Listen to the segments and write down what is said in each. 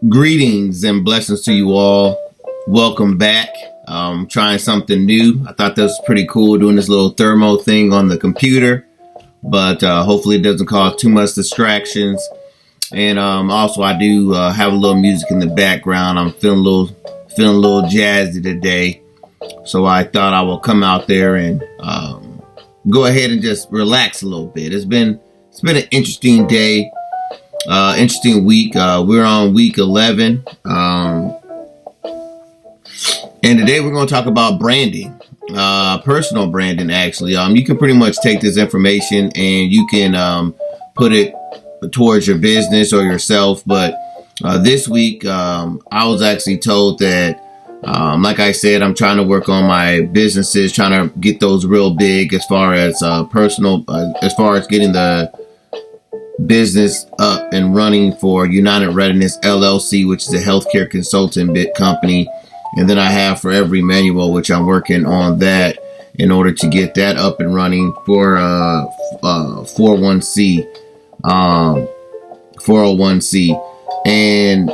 Greetings and blessings to you all. Welcome back. Trying something new. I thought that was pretty cool, doing this little thermo thing on the computer, but hopefully it doesn't cause too much distractions. And also I do have a little music in the background. I'm feeling a little jazzy today, so I thought I will come out there and go ahead and just relax a little bit. It's been an interesting day. Interesting week. We're on week 11. And today we're going to talk about branding, personal branding, actually. You can pretty much take this information and you can put it towards your business or yourself. But this week, I was actually told that, like I said, I'm trying to work on my businesses, trying to get those real big as far as personal, as far as getting the business up and running for Readiness LLC, which is a healthcare consultant company. And then I have Forever Emmanuel, which I'm working on that in order to get that up and running for 401c. And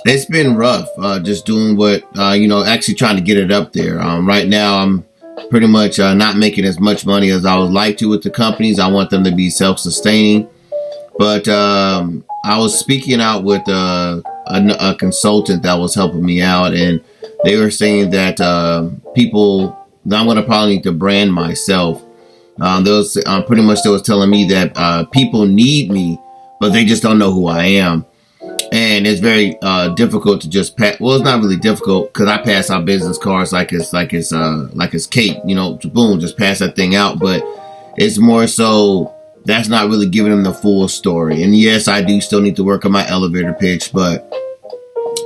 it's been rough, just doing what, actually trying to get it up there. Right now, I'm pretty much not making as much money as I would like to with the companies. I want them to be self-sustaining. But I was speaking out with a consultant that was helping me out, and they were saying that I'm going to probably need to brand myself. They was telling me that people need me, but they just don't know who I am. And it's very difficult to just pass. Well, it's not really difficult because I pass out business cards like it's cake, boom, just pass that thing out. But it's more so that's not really giving them the full story. And yes, I do still need to work on my elevator pitch, but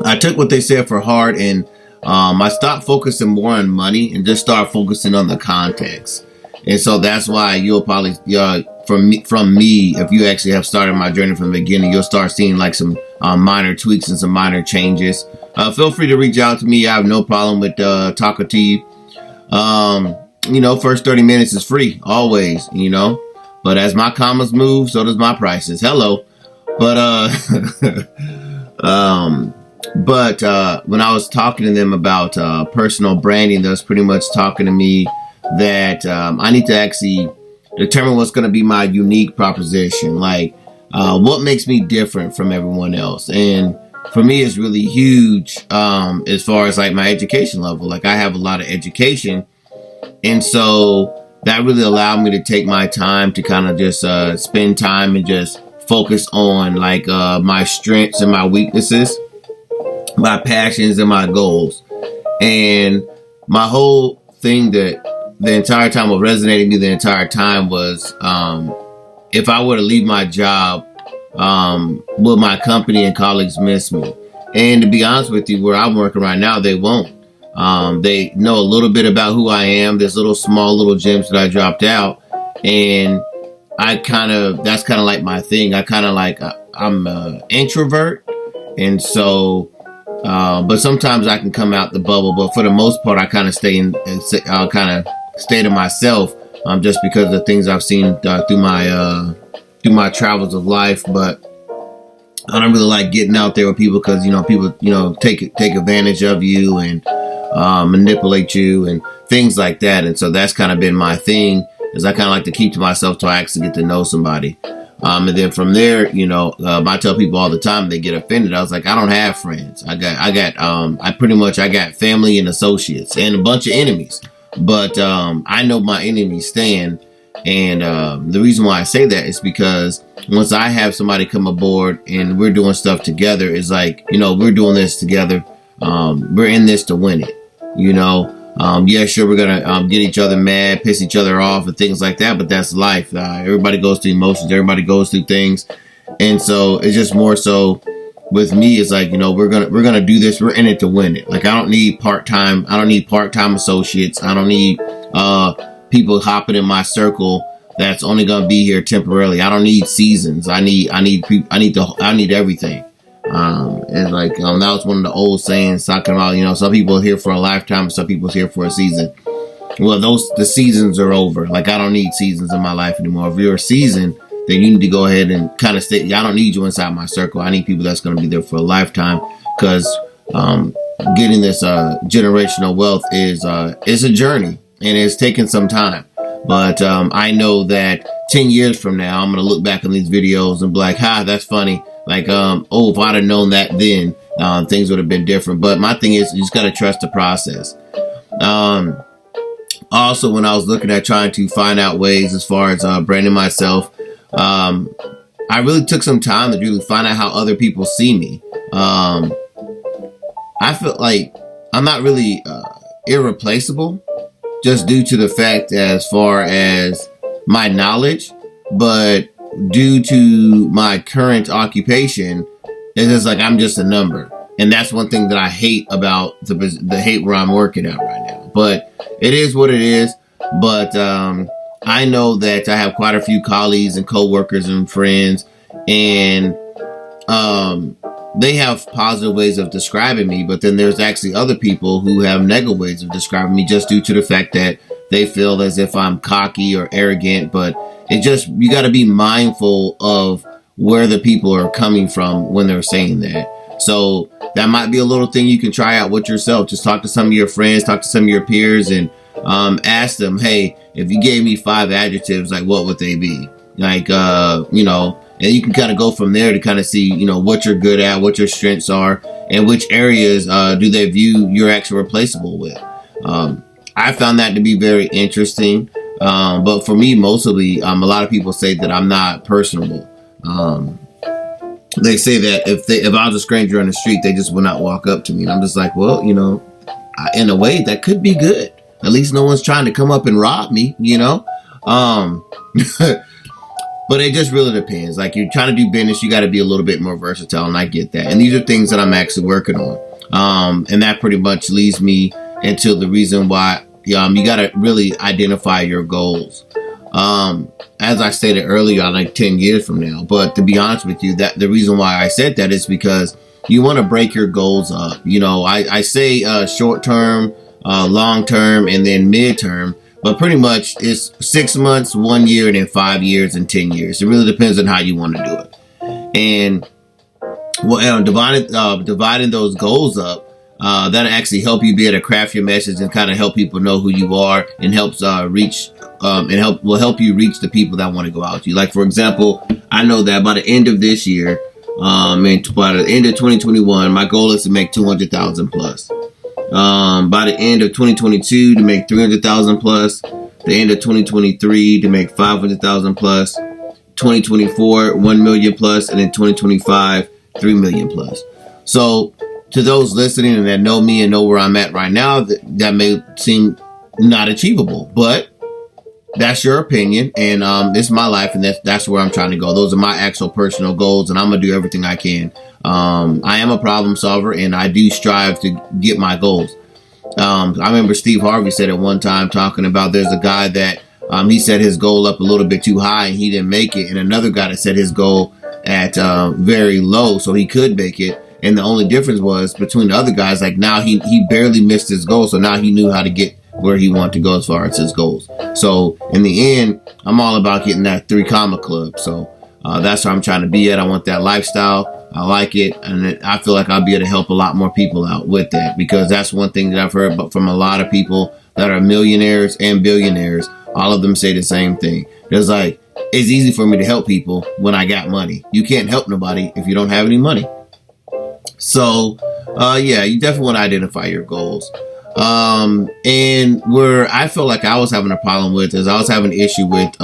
I took what they said for heart, and I stopped focusing more on money and just start focusing on the context. And so that's why you'll probably, from me, if you actually have started my journey from the beginning, you'll start seeing like some minor tweaks and some minor changes. Feel free to reach out to me. I have no problem with talking to you. First 30 minutes is free, always, But as my commas move, so does my prices. Hello. But when I was talking to them about personal branding, they was pretty much talking to me that I need to actually determine what's going to be my unique proposition. Like, what makes me different from everyone else? And for me, it's really huge as far as like my education level. Like, I have a lot of education. And so that really allowed me to take my time to kind of just spend time and just focus on like my strengths and my weaknesses, my passions and my goals. And my whole thing that the entire time was resonating me the entire time was if I were to leave my job, will my company and colleagues miss me? And to be honest with you, where I'm working right now, they won't. They know a little bit about who I am. There's small little gems that I dropped out, and that's kind of like my thing. I'm an introvert, and so, but sometimes I can come out the bubble, but for the most part, I kind of stay to myself, just because of the things I've seen through my travels of life. But I don't really like getting out there with people because, people, take advantage of you and manipulate you and things like that. And so that's kind of been my thing, is I kind of like to keep to myself till I actually get to know somebody. And then from there, I tell people all the time, they get offended. I was like, I don't have friends. I got family and associates and a bunch of enemies, but I know my enemies stand. And the reason why I say that is because once I have somebody come aboard and we're doing stuff together, it's like, we're doing this together. We're in this to win it, Yeah, sure, we're going to get each other mad, piss each other off and things like that. But that's life. Everybody goes through emotions. Everybody goes through things. And so it's just more so with me, it's like, we're going to do this. We're in it to win it. Like, I don't need part-time associates. I don't need people hopping in my circle that's only going to be here temporarily. I don't need seasons. I need everything. And like, that was one of the old sayings talking about, some people are here for a lifetime, some people are here for a season. Well, the seasons are over. Like, I don't need seasons in my life anymore. If you're a season, then you need to go ahead and kind of stay. I don't need you inside my circle. I need people that's going to be there for a lifetime, because getting this generational wealth is a journey, and it's taken some time. But I know that 10 years from now, I'm going to look back on these videos and be like, that's funny. Like, if I'd have known that then, things would have been different. But my thing is, you just got to trust the process. Also, when I was looking at trying to find out ways as far as branding myself, I really took some time to really find out how other people see me. I feel like I'm not really irreplaceable, just due to the fact as far as my knowledge, but due to my current occupation, it's just like I'm just a number. And that's one thing that I hate about the hate where I'm working at right now. But it is what it is. But I know that I have quite a few colleagues and coworkers and friends, and they have positive ways of describing me, but then there's actually other people who have negative ways of describing me, just due to the fact that they feel as if I'm cocky or arrogant. But you got to be mindful of where the people are coming from when they're saying that. So that might be a little thing you can try out with yourself. Just talk to some of your friends, talk to some of your peers, and ask them, hey, if you gave me 5 adjectives, like, what would they be? Like, and you can kind of go from there to kind of see, what you're good at, what your strengths are, and which areas do they view you're actually replaceable with. I found that to be very interesting. But for me, mostly, a lot of people say that I'm not personable. They say that if I was a stranger on the street, they just would not walk up to me. And I'm just like, well, in a way, that could be good. At least no one's trying to come up and rob me, But it just really depends. Like, you're trying to do business, you got to be a little bit more versatile, and I get that. And these are things that I'm actually working on. And that pretty much leads me into the reason why you got to really identify your goals. As I stated earlier, like 10 years from now. But to be honest with you, that the reason why I said that is because you want to break your goals up. I say short term, long term, and then mid term. But pretty much it's 6 months, 1 year, and then 5 years and 10 years. It really depends on how you want to do it. And dividing those goals up, that'll actually help you be able to craft your message and kind of help people know who you are, and helps will help you reach the people that want to go out to you. Like, for example, I know that by the end of this year, and by the end of 2021, my goal is to make 200,000 plus. By the end of 2022 to make 300,000 plus, the end of 2023 to make 500,000 plus, 2024 1 million plus, and then 2025 3 million plus. So to those listening and that know me and know where I'm at right now, that may seem not achievable, but that's your opinion, and it's my life, and that's where I'm trying to go. Those are my actual personal goals, and I'm gonna do everything I can. I am a problem solver, and I do strive to get my goals. I remember Steve Harvey said at one time, talking about there's a guy that he set his goal up a little bit too high and he didn't make it, and another guy that set his goal at very low so he could make it. And the only difference was between the other guys, like, now he barely missed his goal, so now he knew how to get where he wanted to go as far as his goals. So in the end, I'm all about getting that 3 comma club. So that's where I'm trying to be at. I want that lifestyle. I like it, and I feel like I'll be able to help a lot more people out with that, because that's one thing that I've heard from a lot of people that are millionaires and billionaires. All of them say the same thing. It's like, it's easy for me to help people when I got money. You can't help nobody if you don't have any money. So yeah, you definitely want to identify your goals. And where I feel like I was having a problem with is I was having an issue with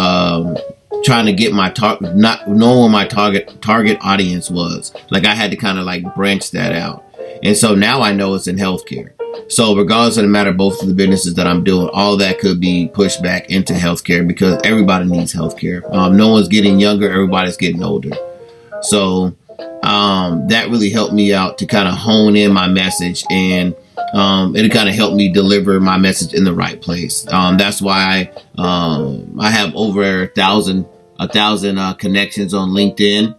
trying to get my not knowing what my target audience was. Like, I had to kind of like branch that out. And so now I know it's in healthcare. So regardless of the matter, both of the businesses that I'm doing, all that could be pushed back into healthcare, because everybody needs healthcare. No one's getting younger. Everybody's getting older. So that really helped me out to kind of hone in my message, and it kind of helped me deliver my message in the right place. That's why I have over a thousand connections on LinkedIn,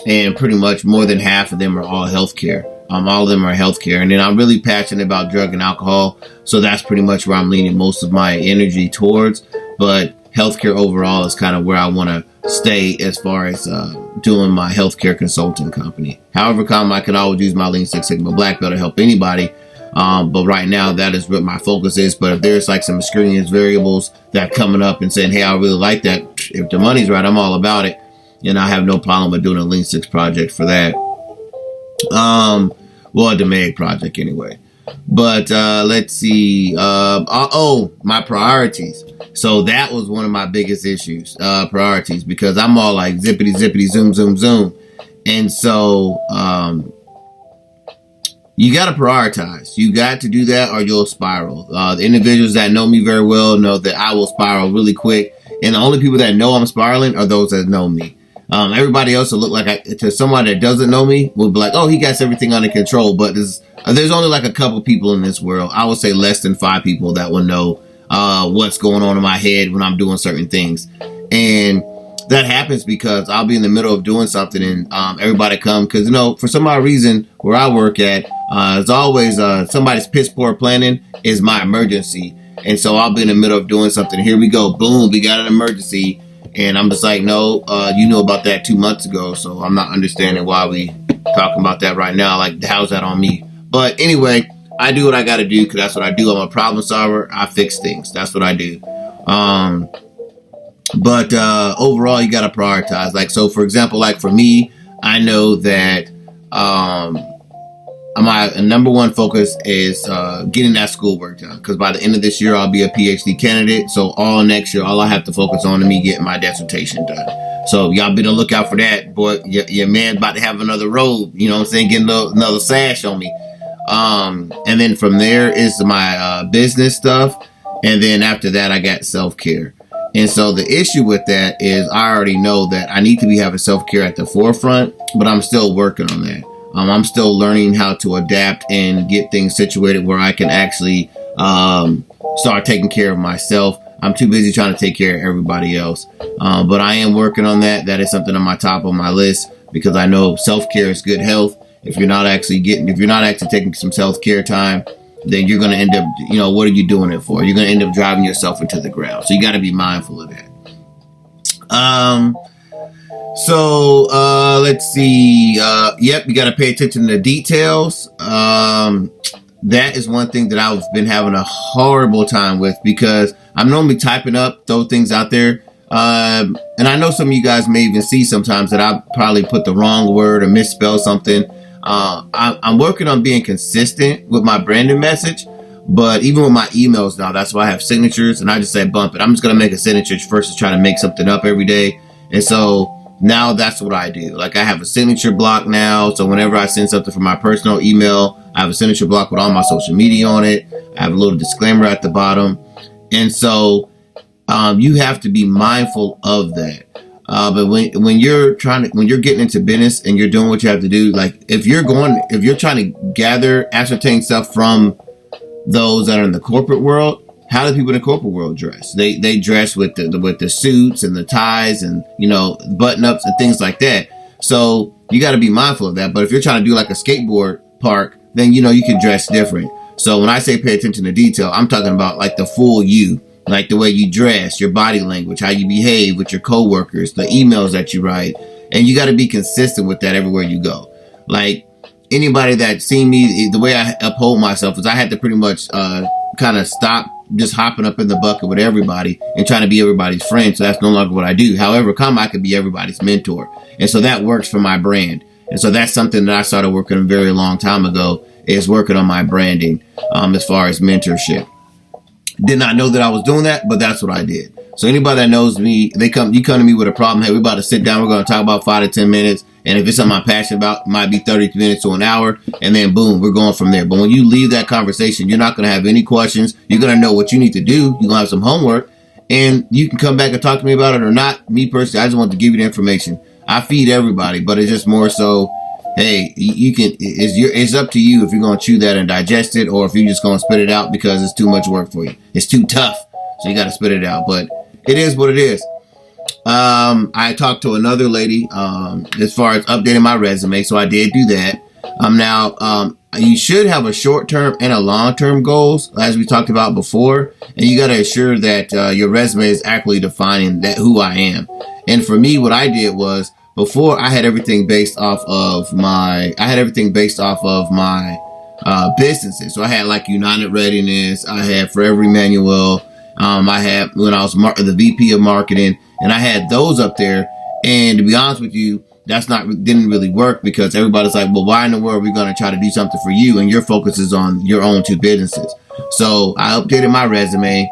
and pretty much more than half of them are all healthcare. All of them are healthcare. And then I'm really passionate about drug and alcohol. So that's pretty much where I'm leaning most of my energy towards. But healthcare overall is kind of where I want to stay as far as doing my healthcare consulting company. However, I can always use my Lean Six Sigma Black Belt to help anybody. But right now, that is what my focus is. But if there's like some extraneous variables that are coming up and saying, hey, I really like that. If the money's right, I'm all about it. And I have no problem with doing a Lean Six project for that. Well, a DMAG project anyway. But let's see. My priorities. So that was one of my biggest issues, priorities, because I'm all like zippity, zippity, zoom, zoom, zoom. And so you got to prioritize. You got to do that or you'll spiral. The individuals that know me very well know that I will spiral really quick. And the only people that know I'm spiraling are those that know me. Everybody else will look like, to someone that doesn't know me, will be like, oh, he got everything under control. But there's only like a couple people in this world. I would say less than 5 people that will know what's going on in my head when I'm doing certain things. And that happens because I'll be in the middle of doing something and everybody come. Because, for some odd reason, where I work at, it's always somebody's piss poor planning is my emergency. And so I'll be in the middle of doing something. Here we go. Boom. We got an emergency. And I'm just like, no, you knew about that 2 months ago. So I'm not understanding why we talking about that right now. Like, how's that on me? But anyway, I do what I got to do because that's what I do. I'm a problem solver. I fix things. That's what I do. But overall, you got to prioritize. Like, so for example, like for me, I know that my number one focus is getting that schoolwork done, because by the end of this year I'll be a PhD candidate. So all next year, all I have to focus on is me getting my dissertation done. So y'all be on the lookout for that. Boy, your man about to have another robe, you know what I'm saying, getting another sash on me. And then from there is my business stuff, and then after that I got self-care. And so the issue with that is I already know that I need to be having self-care at the forefront, but I'm still working on that. I'm still learning how to adapt and get things situated where I can actually start taking care of myself. I'm too busy trying to take care of everybody else. But I am working on that. That is something on my top of my list, because I know self-care is good health. If you're not actually taking some self-care time, then you're going to end up, what are you doing it for? You're going to end up driving yourself into the ground. So you got to be mindful of that. So let's see. You got to pay attention to the details. That is one thing that I've been having a horrible time with, because I'm normally typing up, throw things out there. And I know some of you guys may even see sometimes that I probably put the wrong word or misspell something. I'm working on being consistent with my branding message, but even with my emails now, that's why I have signatures, and I just say bump it. I'm just going to make a signature versus trying to make something up every day. And so now that's what I do. Like, I have a signature block now. So whenever I send something from my personal email, I have a signature block with all my social media on it. I have a little disclaimer at the bottom. And so you have to be mindful of that. But when you're getting into business and you're doing what you have to do, like if you're trying to ascertain stuff from those that are in the corporate world, how do people in the corporate world dress? They dress with the suits and the ties and, button ups and things like that. So you got to be mindful of that. But if you're trying to do like a skateboard park, then, you can dress different. So when I say pay attention to detail, I'm talking about like the full you. Like the way you dress, your body language, how you behave with your coworkers, the emails that you write. And you got to be consistent with that everywhere you go. Like anybody that's seen me, the way I uphold myself is I had to pretty much kind of stop just hopping up in the bucket with everybody and trying to be everybody's friend. So that's no longer what I do. However, I could be everybody's mentor. And so that works for my brand. And so that's something that I started working on a very long time ago, is working on my branding as far as mentorship. Did not know that I was doing that, but that's what I did. So anybody that knows me, you come to me with a problem. Hey, we're about to sit down. We're going to talk about 5 to 10 minutes. And if it's something I'm passionate about, it might be 30 minutes to an hour. And then boom, we're going from there. But when you leave that conversation, you're not going to have any questions. You're going to know what you need to do. You're going to have some homework, and you can come back and talk to me about it or not. Me personally, I just want to give you the information. I feed everybody, but it's just more so, hey, it's up to you if you're going to chew that and digest it, or if you're just going to spit it out because it's too much work for you. It's too tough. So you got to spit it out, but it is what it is. I talked to another lady as far as updating my resume, so I did do that. Now, you should have a short-term and a long-term goals, as we talked about before, and you got to ensure that your resume is accurately defining that who I am. And for me, what I did was, before, I had everything based off of my businesses. So I had like United Readiness, I had Forever Emmanuel, I had when I was the VP of marketing, and I had those up there. And to be honest with you, didn't really work, because everybody's like, well, why in the world are we going to try to do something for you? And your focus is on your own two businesses. So I updated my resume.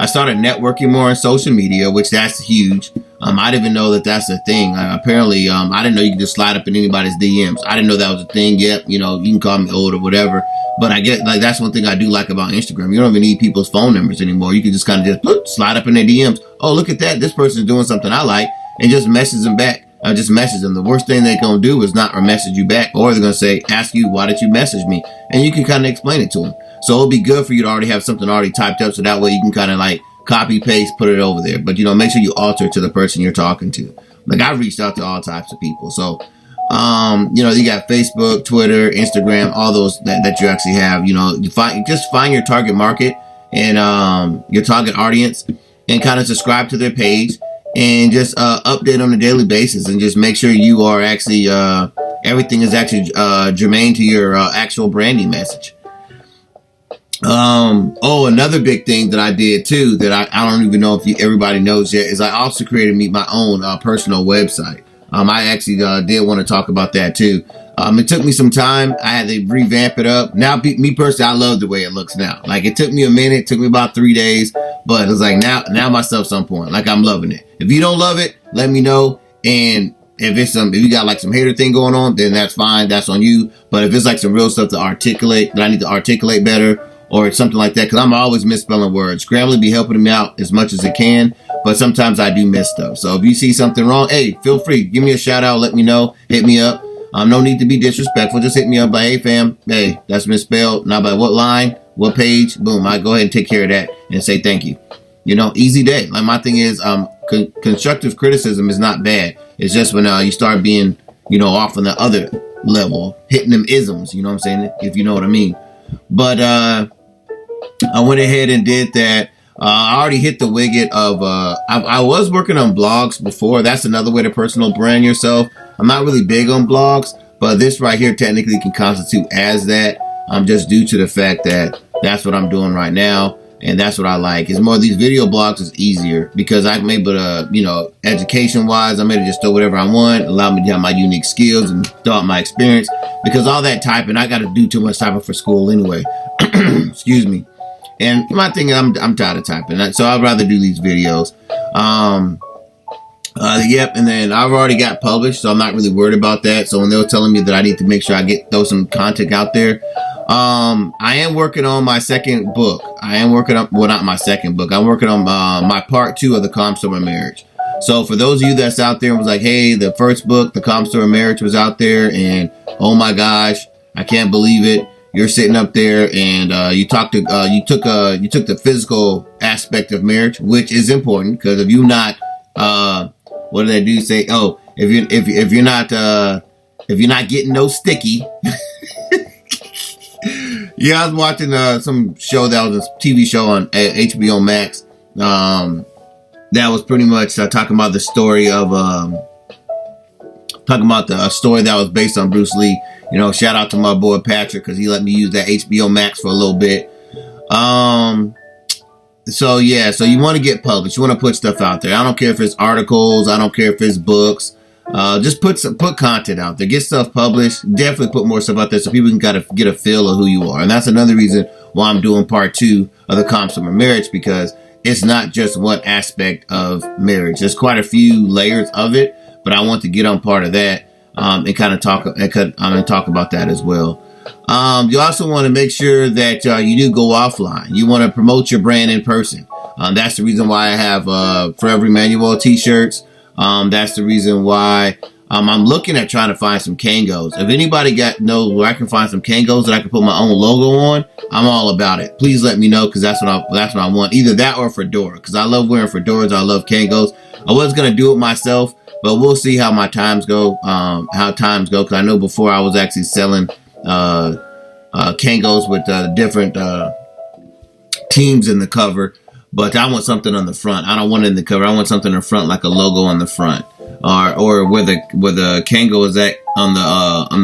I started networking more on social media, which that's huge. I didn't even know that that's a thing. Apparently, I didn't know you could just slide up in anybody's DMs. I didn't know that was a thing yet. You know, you can call me old or whatever, but I get like, that's one thing I do like about Instagram. You don't even need people's phone numbers anymore. You can just kind of just slide up in their DMs. Oh, look at that. This person's doing something I like, and just message them back. Just message them. The worst thing they're going to do is not message you back, or they're going to ask you, why did you message me? And you can kind of explain it to them. So it'll be good for you to already have something already typed up, so that way you can kind of like copy, paste, put it over there. But, you know, make sure you alter it to the person you're talking to. Like, I've reached out to all types of people. So, you know, you got Facebook, Twitter, Instagram, all those that you actually have. You know, just find your target market and your target audience, and kind of subscribe to their page, and just update on a daily basis, and just make sure you are actually everything is actually germane to your actual branding message. Another big thing that I did too, that I don't even know if everybody knows yet, is I also created my own personal website. I actually did want to talk about that too. It took me some time. I had to revamp it up. Now, me personally, I love the way it looks now. Like, it took me a minute, it took me about 3 days, but it was like now myself some point. Like, I'm loving it. If you don't love it, let me know. And if you got like some hater thing going on, then that's fine. That's on you. But if it's like some real stuff that I need to articulate better, or something like that, because I'm always misspelling words. Grammarly be helping me out as much as it can, but sometimes I do miss stuff. So if you see something wrong, hey, feel free. Give me a shout out. Let me know. Hit me up. No need to be disrespectful. Just hit me up by, hey, fam, hey, that's misspelled. Not by what line, what page. Boom. I go ahead and take care of that and say thank you. You know, easy day. Like, my thing is, constructive criticism is not bad. It's just when you start being, you know, off on the other level, hitting them isms, you know what I'm saying? If you know what I mean. But, I went ahead and did that. I already hit the widget of, I was working on blogs before. That's another way to personal brand yourself. I'm not really big on blogs, but this right here technically can constitute as that. Just due to the fact that that's what I'm doing right now. And that's what I like. It's more, these video blogs is easier because I'm able to, you know, education wise, I'm able to just throw whatever I want, allow me to have my unique skills and throw out my experience, because all that typing, I got to do too much typing for school anyway. Excuse me. And my thing, I'm tired of typing, so I'd rather do these videos. Yep, and then I've already got published, so I'm not really worried about that. So when they were telling me that I need to make sure I throw some content out there, I am working on my second book. Not my second book. I'm working on my part 2 of the Calm Storm Marriage. So for those of you that's out there and was like, hey, the first book, the Calm Storm Marriage, was out there, and oh my gosh, I can't believe it. You're sitting up there and you took the physical aspect of marriage, which is important, because if you're not, what do they do? Say, oh, if you're not getting no sticky. Yeah, I was watching some show that was a TV show on HBO Max. That was pretty much talking about the story of story that was based on Bruce Lee. You know, shout out to my boy Patrick, because he let me use that HBO Max for a little bit. So yeah, so you want to get published. You want to put stuff out there. I don't care if it's articles. I don't care if it's books. Just put content out there. Get stuff published. Definitely put more stuff out there so people can kind of get a feel of who you are. And that's another reason why I'm doing part 2 of the Calm Storm Marriage, because it's not just one aspect of marriage. There's quite a few layers of it, but I want to get on part of that. And kind of talk about that as well. You also want to make sure that you do go offline. You want to promote your brand in person. That's the reason why I have Forever Emmanuel t-shirts. That's the reason why I'm looking at trying to find some Kangos. If anybody knows where I can find some Kangos that I can put my own logo on, I'm all about it. Please let me know, because that's what I want. Either that or a fedora, because I love wearing fedoras. I love Kangos. I was gonna do it myself, but we'll see how my times go. Because I know before I was actually selling Kangos with different teams in the cover. But I want something on the front. I don't want it in the cover. I want something in the front, like a logo on the front, or where the Kango is at on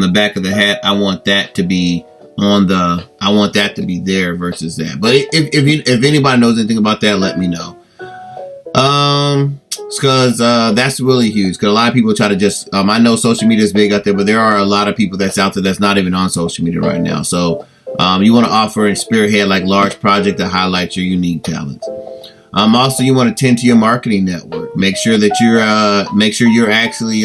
the back of the hat. I want that to be I want that to be there versus that. But if anybody knows anything about that, let me know. Because that's really huge. Because a lot of people try to just I know social media is big out there, but there are a lot of people that's out there that's not even on social media right now. So you want to offer and spearhead like large project that highlights your unique talents. Also, you want to tend to your marketing network. Make sure that you're actually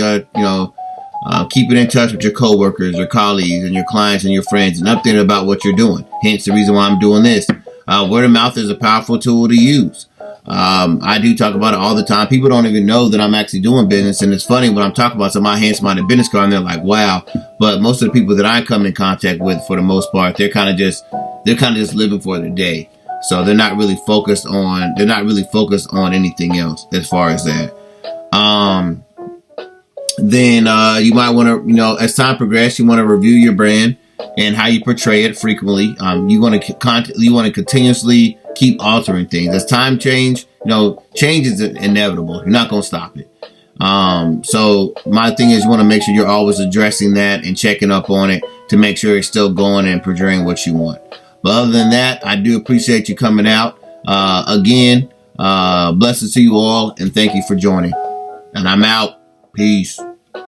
keeping in touch with your coworkers, your colleagues, and your clients and your friends, and updating about what you're doing. Hence the reason why I'm doing this. Word of mouth is a powerful tool to use. I do talk about it all the time. People don't even know that I'm actually doing business, and it's funny when I'm talking about somebody hands my business card and they're like, "Wow!" But most of the people that I come in contact with, for the most part, they're kind of just living for the day. So they're not really focused on anything else as far as that. Then you might want to, as time progresses, you want to review your brand and how you portray it frequently. You want to continuously keep altering things. As time change is inevitable. You're not going to stop it. So my thing is, you want to make sure you're always addressing that and checking up on it to make sure it's still going and portraying what you want. But other than that, I do appreciate you coming out. Again, blessings to you all, and thank you for joining. And I'm out. Peace.